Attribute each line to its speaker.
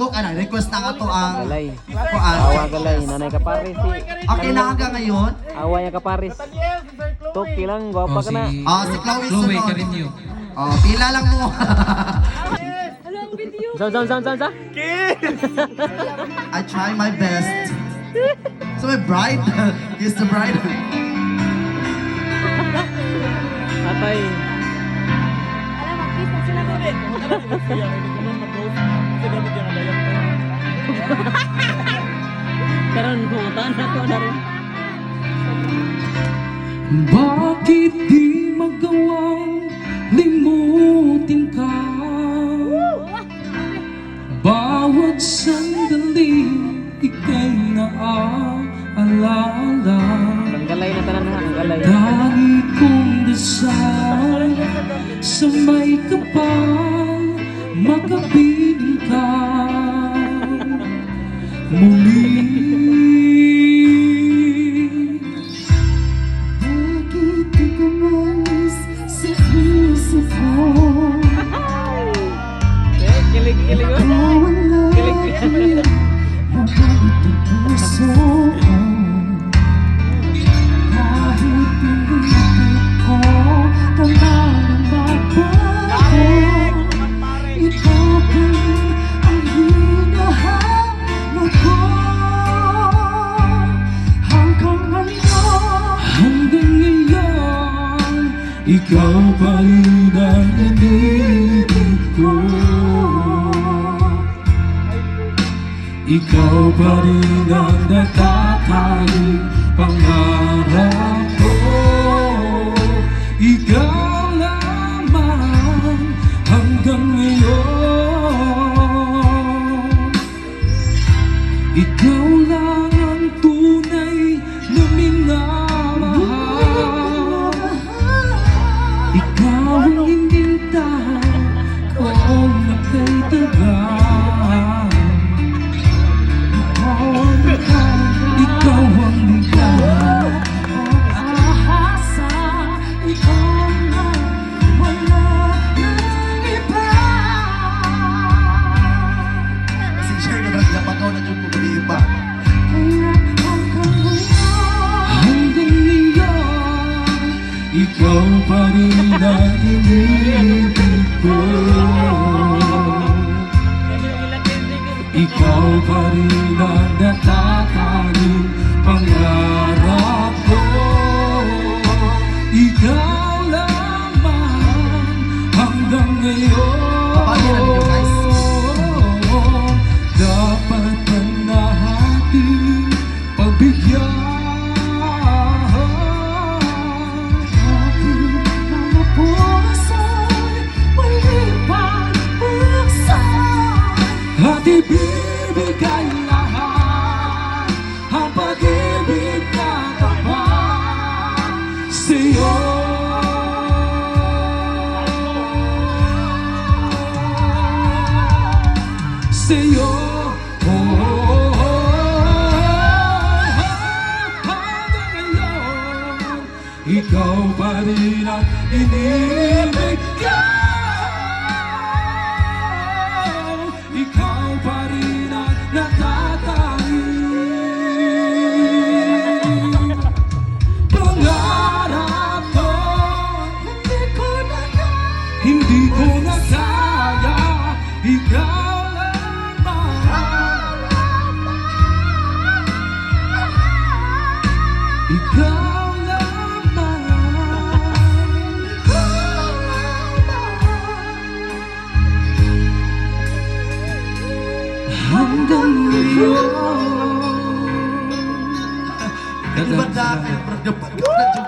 Speaker 1: bago ka na, request na nga to ang
Speaker 2: Galay.
Speaker 1: kuan.
Speaker 2: Awa galay. Nanay ka pares.
Speaker 1: Okay na hanggang ngayon.
Speaker 2: Awa niya ka pares. Toki lang. Gwapa ka na.
Speaker 1: Si Chloe
Speaker 3: Chloe
Speaker 1: sunod.
Speaker 3: Carinio.
Speaker 1: Pila lang mo.
Speaker 2: Sa.
Speaker 1: I try my best. So my bride, kiss the bride.
Speaker 2: Atay.
Speaker 4: Alam, mag-kiss na sila doon.
Speaker 2: Karon kumuntaan na to na rin.
Speaker 3: Bakit di magawang limutin ka? Bawat sandali ika'y naaalala.
Speaker 2: Ang galay na tanan ha. Ang galay.
Speaker 3: Lagi kong dasal sa may kapal makapiling ka muli.
Speaker 4: Bakit di ka malis sa puso ko?
Speaker 2: Kilig.
Speaker 4: Kilig. Nagalit ang puso ko. Kahit pinitin ko, tamalang magbago. Ikaw pa rin ang hinahanap ko. Hanggang ngayon,
Speaker 3: Hanggang ngayon, ikaw pa rin ang inibig ko. Ikaw pa rin ang natatanging pangarap ko. Ikaw lamang hanggang ngayon. Ikaw lang ang tunay na minamahal. Ikaw ang inintahan ko na kay tagal. Ikaw ang ligaw.
Speaker 4: ahasa, ikaw na wala nang iba.
Speaker 1: Si Sherry na napagaw na dyan kung iba.
Speaker 4: Kaya hanggang ngayon,
Speaker 3: Hanggang ngayon, ikaw pa rin ang inibig ko. Ikaw pa rin ang natatanging pangarap ko. Ikaw lamang hanggang ngayon.
Speaker 1: Paano na ninyo, guys?
Speaker 3: Dapat ba natin pagbigyan?
Speaker 4: aking mga puso'y muli pagbuksan.
Speaker 3: At ibibigay lahat ang pag-ibig na tapat sa'yo. Sa'yo. Hanggang ngayon, ikaw pa rin ang inibig ko. Ikaw pa rin ang natatanging pangarap ko. Hindi ko na kaya. Ikaw lamang. Ikaw lamang. Hanggang ngayon.
Speaker 1: Di ba dahil? Pagdapat ko na dyan.